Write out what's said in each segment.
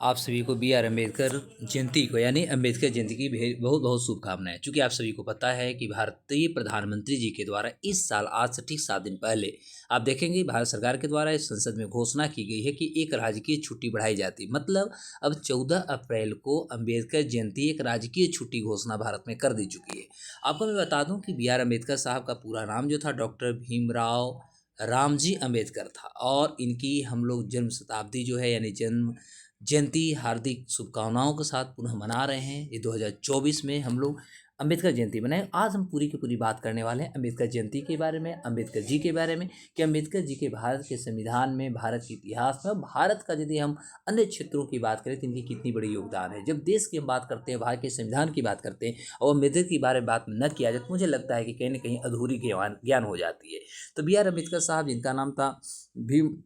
आप सभी को बी आर अम्बेडकर जयंती को यानी अम्बेडकर जयंती की बहुत बहुत शुभकामनाएं। चूँकि आप सभी को पता है कि भारतीय प्रधानमंत्री जी के द्वारा इस साल आज से ठीक 7 दिन पहले आप देखेंगे भारत सरकार के द्वारा इस संसद में घोषणा की गई है कि एक राजकीय छुट्टी बढ़ाई जाती है। मतलब अब 14 अप्रैल को अम्बेडकर जयंती एक राजकीय छुट्टी घोषणा भारत में कर दी चुकी है। आपको मैं बता दूं कि बी आर अम्बेडकर साहब का पूरा नाम जो था डॉक्टर भीमराव रामजी अम्बेडकर था और इनकी हम लोग जन्म शताब्दी जो है यानी जन्म जयंती हार्दिक शुभकामनाओं के साथ पुनः मना रहे हैं। ये 2024 में हम लोग अम्बेडकर जयंती मनाएं। आज हम पूरी की पूरी बात करने वाले हैं अम्बेडकर जयंती के बारे में, अम्बेडकर जी के बारे में कि अम्बेडकर जी के भारत के संविधान में, भारत के इतिहास में, भारत का यदि हम अन्य क्षेत्रों की बात करें तो इनकी कितनी बड़ी योगदान है। जब देश की हम बात करते हैं, भारत के संविधान की बात करते हैं और अम्बेडकर के बारे में बात न किया जाए तो मुझे लगता है कि कहीं ना कहीं अधूरी ज्ञान हो जाती है। तो बी आर अम्बेडकर साहब, जिनका नाम था भीम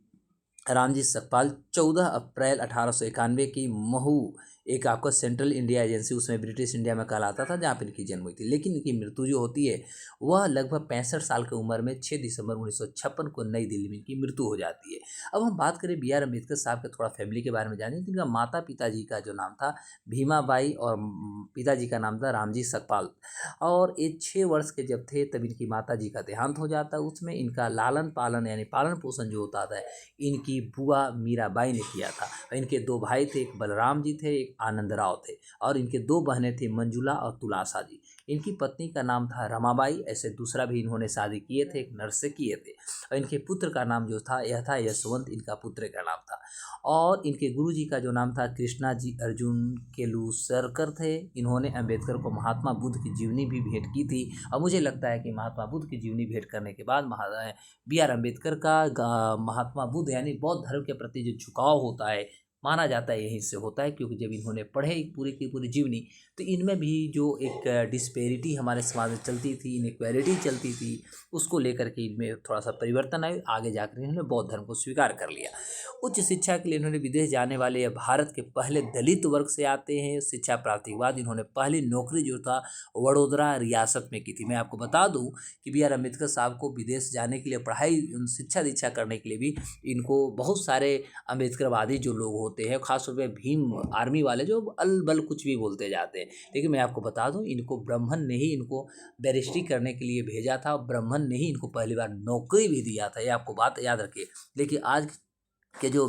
रामजी सकपाल, 14 अप्रैल 1891 की महू एक आपका सेंट्रल इंडिया एजेंसी उसमें ब्रिटिश इंडिया में कहलाता था जहाँ पर इनकी जन्म हुई थी। लेकिन इनकी मृत्यु जो होती है वह लगभग 65 साल की उम्र में 6 दिसंबर 1956 को नई दिल्ली में इनकी मृत्यु हो जाती है। अब हम बात करें बी आर अम्बेडकर साहब के थोड़ा फैमिली के बारे में जानें तो इनका माता पिताजी का जो नाम था भीमाबाई और पिताजी का नाम था रामजी सकपाल। और ये 6 वर्ष के जब थे तब इनकी माता जी का देहांत हो जाता है। उसमें इनका लालन पालन यानी पालन पोषण जो होता था इनकी बुआ मीराबाई ने किया था। इनके 2 भाई थे, एक बलराम जी थे, एक आनंद राव थे और इनके 2 बहनें थी मंजुला और तुलासा जी। इनकी पत्नी का नाम था रमाबाई। ऐसे दूसरा भी इन्होंने शादी किए थे, एक नर्स से किए थे। और इनके पुत्र का नाम जो था यह था यशवंत, इनका पुत्र का नाम था। और इनके गुरुजी का जो नाम था कृष्णा जी अर्जुन केलुसरकर थे। इन्होंने अम्बेडकर को महात्मा बुद्ध की जीवनी भी भेंट की थी और मुझे लगता है कि महात्मा बुद्ध की जीवनी भेंट करने के बाद बी आर अम्बेडकर का महात्मा बुद्ध यानी बौद्ध धर्म के प्रति जो झुकाव होता है माना जाता है यहीं से होता है। क्योंकि जब इन्होंने पढ़े पूरी की पूरी जीवनी तो इनमें भी जो एक डिस्पेरिटी हमारे समाज में चलती थी, इनइक्वालिटी चलती थी, उसको लेकर के इनमें थोड़ा सा परिवर्तन आए। आगे जाकर इन्होंने बौद्ध धर्म को स्वीकार कर लिया। उच्च शिक्षा के लिए इन्होंने विदेश जाने वाले या भारत के पहले दलित वर्ग से आते हैं। शिक्षा प्राप्ति के बाद इन्होंने पहली नौकरी जो था वडोदरा रियासत में की थी। मैं आपको बता दूं कि बी आर अम्बेडकर साहब को विदेश जाने के लिए, पढ़ाई शिक्षा दीक्षा करने के लिए भी इनको बहुत सारे अम्बेडकरवादी जो लोग होते हैं, खासतौर पे भीम आर्मी वाले जो अल बल कुछ भी बोलते जाते हैं। लेकिन मैं आपको बता दूं इनको ब्राह्मण ने ही इनको बैरिस्ट्री करने के लिए भेजा था। ब्राह्मण ने ही इनको पहली बार नौकरी भी दिया था, ये आपको बात याद रखिए। लेकिन आज के जो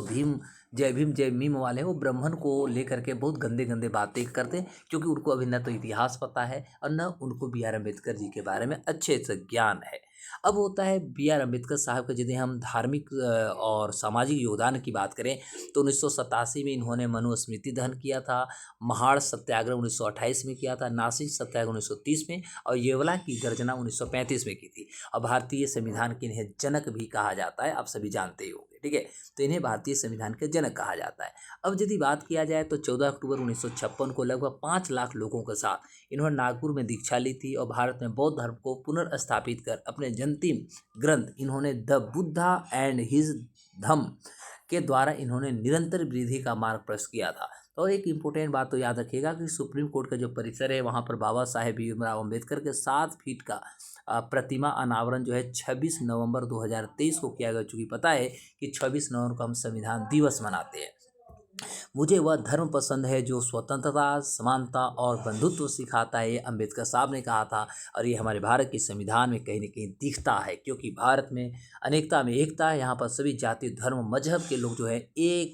जय भीम वाले हैं वो ब्राह्मण को लेकर के बहुत गंदे गंदे बातें करते हैं। क्योंकि उनको अभी न तो इतिहास पता है और न उनको बी आर अम्बेडकर जी के बारे में अच्छे से ज्ञान है। अब होता है बी आर अम्बेडकर साहब का यदि हम धार्मिक और सामाजिक योगदान की बात करें तो 1987 में इन्होंने मनुस्मृति दहन किया था, महाड़ सत्याग्रह 1928 में किया था, नासिक सत्याग्रह 1930 में और येवला की गर्जना 1935 में की थी। और भारतीय संविधान के इन्हें जनक भी कहा जाता है, आप सभी जानते ही होंगे। ठीक है, तो इन्हें भारतीय संविधान के जनक कहा जाता है। अब यदि बात किया जाए तो 14 अक्टूबर 1956 को लगभग 5 लाख लोगों के साथ इन्होंने नागपुर में दीक्षा ली थी और भारत में बौद्ध धर्म को पुनर्स्थापित कर अपने अंतिम ग्रंथ इन्होंने द बुद्धा एंड हिज धम्म के द्वारा इन्होंने निरंतर वृद्धि का मार्ग प्रशस्त किया था। और एक इम्पोर्टेंट बात तो याद रखिएगा कि सुप्रीम कोर्ट का जो परिसर है वहाँ पर बाबा साहेब भीमराव अम्बेडकर के 7 फीट का प्रतिमा अनावरण जो है 26 नवंबर 2023 को किया गया। चूँकि पता है कि 26 नवंबर को हम संविधान दिवस मनाते हैं। मुझे वह धर्म पसंद है जो स्वतंत्रता, समानता और बंधुत्व सिखाता है, ये अम्बेडकर साहब ने कहा था। और ये हमारे भारत के संविधान में कहीं न कहीं दिखता है। क्योंकि भारत में अनेकता में एकता है। यहाँ पर सभी जाति, धर्म, मजहब के लोग जो है एक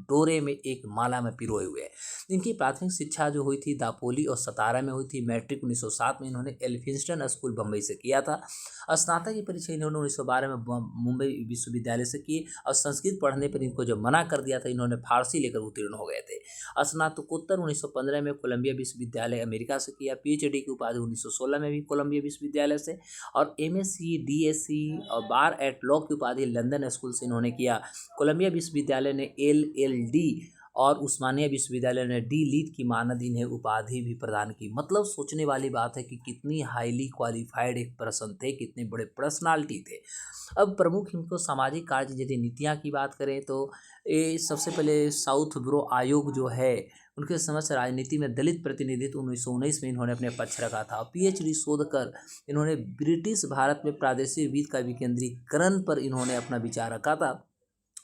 डोरे में, एक माला में पिरोए हुए हैं। इनकी प्राथमिक शिक्षा जो हुई थी दापोली और सतारा में हुई थी। मैट्रिक 1907 में इन्होंने एल्फिंस्टन स्कूल बम्बई से किया था। स्नातक की परीक्षा इन्होंने 1912 में मुंबई विश्वविद्यालय से की। और संस्कृत पढ़ने पर इनको जब मना कर दिया था इन्होंने फारसी लेकर उत्तीर्ण हो गए थे। स्नातकोत्तर 1915 में कोलंबिया विश्वविद्यालय अमेरिका से किया। पीएचडी की उपाधि 1916 में भी कोलंबिया विश्वविद्यालय से। और एमएससी, डीएससी और बार एट लॉ की उपाधि लंदन स्कूल से इन्होंने किया। कोलंबिया विश्वविद्यालय ने एलएलडी और उस्मानिया विश्वविद्यालय ने डी लीट की मानद इन्हें उपाधि भी प्रदान की। मतलब सोचने वाली बात है कि कितनी हाईली क्वालिफाइड एक पर्सन थे, कितने बड़े पर्सनालिटी थे। अब प्रमुख इनको सामाजिक कार्य यदि नीतियाँ की बात करें तो ये सबसे पहले साउथ ब्रो आयोग जो है उनके समक्ष राजनीति में दलित प्रतिनिधित्व 1919 में इन्होंने अपने पक्ष रखा था। पीएचडी शोध कर इन्होंने ब्रिटिश भारत में प्रादेशिक वित्त का विकेंद्रीकरण पर इन्होंने अपना विचार रखा था।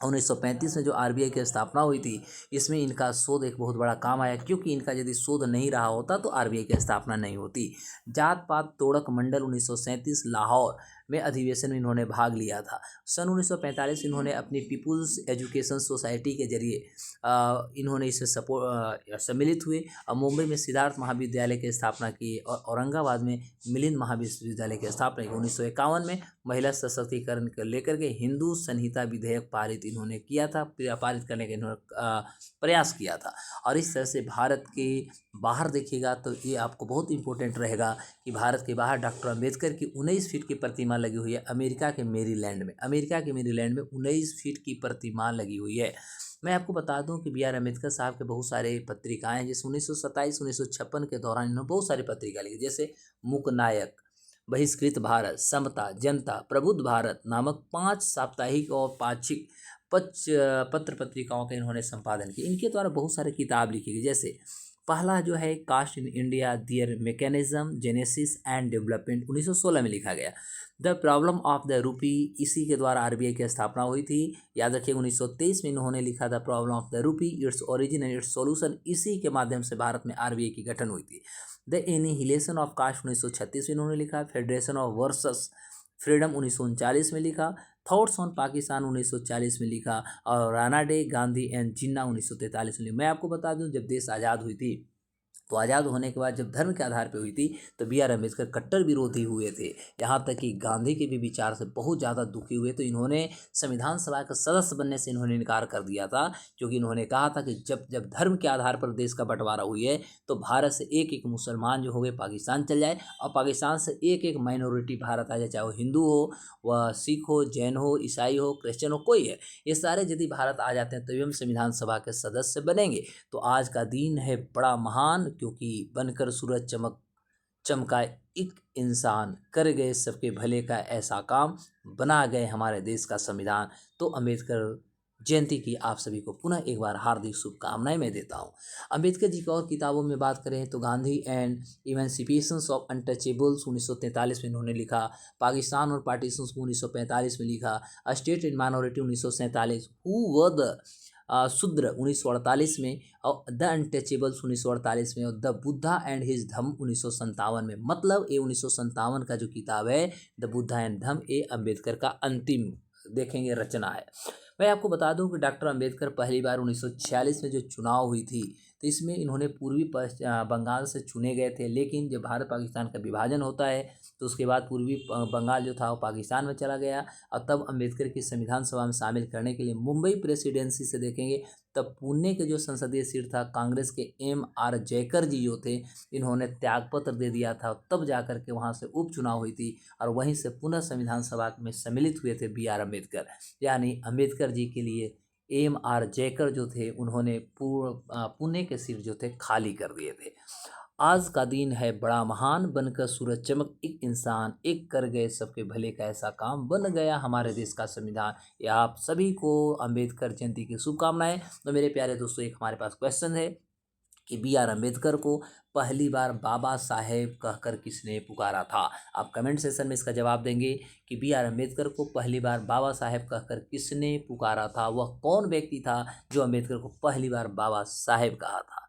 1935 में जो आरबीआई की स्थापना हुई थी, इसमें इनका शोध एक बहुत बड़ा काम आया, क्योंकि इनका यदि शोध नहीं रहा होता तो आरबीआई की स्थापना नहीं होती। जात पात तोड़क मंडल 1937 लाहौर में अधिवेशन में इन्होंने भाग लिया था। सन 1945 इन्होंने अपनी पीपुल्स एजुकेशन सोसाइटी के जरिए इन्होंने इसे सम्मिलित हुए और मुंबई में सिद्धार्थ महाविद्यालय की स्थापना की और औरंगाबाद में मिलिंद महाविद्यालय की स्थापना की। 1951 में महिला सशक्तिकरण को लेकर के हिंदू संहिता विधेयक पारित इन्होंने किया था, पारित करने का इन्होंने प्रयास किया था। और इस तरह से भारत के बाहर देखिएगा तो ये आपको बहुत इंपॉर्टेंट रहेगा कि भारत के बाहर डॉक्टर अंबेडकर की 19 फीट की प्रतिमा लगी हुई है अमेरिका के मेरीलैंड में। 19 फीट की प्रतिमा लगी हुई है। मैं आपको बता दूं कि बी आर अम्बेडकर साहब के बहुत सारे पत्रिकाएं हैं, जैसे 1957-1956 के दौरान इन्होंने बहुत सारी पत्रिका लिखी, जैसे मूकनायक, बहिष्कृत भारत, समता, जनता, प्रबुद्ध भारत नामक 5 साप्ताहिक और पाक्षिक पत्र पत्रिकाओं का इन्होंने संपादन किया। इनके द्वारा बहुत सारे किताब लिखी गई, जैसे पहला जो है caste in India, their mechanism, genesis and development 1916 में लिखा गया। The problem of the rupee, इसी के द्वारा आरबीआई की स्थापना हुई थी। याद रखिए 1923 में इन्होंने लिखा था problem of the rupee, its origin and it's solution. इसी के माध्यम से भारत में आरबीआई की गठन हुई थी। द एनिहिलेशन ऑफ कास्ट 1936 में इन्होंने लिखा। फेडरेशन ऑफ वर्सेस फ्रीडम 1939 में लिखा। थॉट्स ऑन पाकिस्तान 1940 में लिखा। और राणा डे, गांधी एंड जिन्ना 1943 में लिखा। मैं आपको बता दूं, जब देश आज़ाद हुई थी तो आज़ाद होने के बाद जब धर्म के आधार पर हुई थी तो बी आर अम्बेडकर कट्टर विरोधी हुए थे। यहाँ तक कि गांधी के भी विचार से बहुत ज़्यादा दुखी हुए, तो इन्होंने संविधान सभा का सदस्य बनने से इन्होंने इनकार कर दिया था, क्योंकि इन्होंने कहा था कि जब जब धर्म के आधार पर देश का बंटवारा हुई है तो भारत से एक एक मुसलमान जो हो गए पाकिस्तान चल जाए, और पाकिस्तान से एक एक माइनॉरिटी भारत आ जाए, चाहे वो हिंदू हो, वह सिख हो, जैन हो, ईसाई हो, क्रिश्चियन हो, कोई है, ये सारे यदि भारत आ जाते हैं तभी हम संविधान सभा के सदस्य बनेंगे। तो आज का दिन है बड़ा महान, क्योंकि बनकर सूरज चमका एक इंसान, कर गए सबके भले का ऐसा काम, बना गए हमारे देश का संविधान। तो अम्बेडकर जयंती की आप सभी को पुनः एक बार हार्दिक शुभकामनाएं मैं देता हूं। अम्बेडकर जी की और किताबों में बात करें तो गांधी एंड इमेंसिपेशंस ऑफ अनटचेबल्स 1943 में इन्होंने लिखा। पाकिस्तान और पार्टीशंस 1945 में लिखा। State and minority 1947, who were the शूद्र 1948 में, और द अनटचेबल्स 1948 में, और द बुद्धा एंड हिज धम्म 1957 में। मतलब ये 1957 का जो किताब है द बुद्धा एंड धम्म, ये अम्बेडकर का अंतिम देखेंगे रचना है। मैं आपको बता दूं कि डॉक्टर अंबेडकर पहली बार 1946 में जो चुनाव हुई थी तो इसमें इन्होंने पूर्वी बंगाल से चुने गए थे, लेकिन जब भारत पाकिस्तान का विभाजन होता है तो उसके बाद पूर्वी बंगाल जो था वो पाकिस्तान में चला गया, और तब अंबेडकर की संविधान सभा में शामिल करने के लिए मुंबई प्रेसिडेंसी से देखेंगे तब पुणे के जो संसदीय सीट था कांग्रेस के M.R. जयकर जी जो थे, इन्होंने त्यागपत्र दे दिया था, तब जाकर के वहाँ से उपचुनाव हुई थी और वहीं से पुनः संविधान सभा में सम्मिलित हुए थे बी आर अम्बेडकर। यानी अम्बेडकर जी के लिए M.R. जयकर जो थे उन्होंने पुणे के सीट जो थे खाली कर दिए थे। आज का दिन है बड़ा महान, बनकर सूरज चमक एक इंसान, एक कर गए सबके भले का ऐसा काम, बन गया हमारे देश का संविधान। ये आप सभी को अम्बेडकर जयंती की शुभकामनाएं। तो मेरे प्यारे दोस्तों, एक हमारे पास क्वेश्चन है कि बी आर अम्बेडकर को पहली बार बाबा साहेब कहकर किसने पुकारा था। आप कमेंट सेशन में इसका जवाब देंगे कि बी आर अम्बेडकर को पहली बार बाबा साहेब कहकर किसने पुकारा था, वह कौन व्यक्ति था जो अम्बेडकर को पहली बार बाबा साहेब कहा था।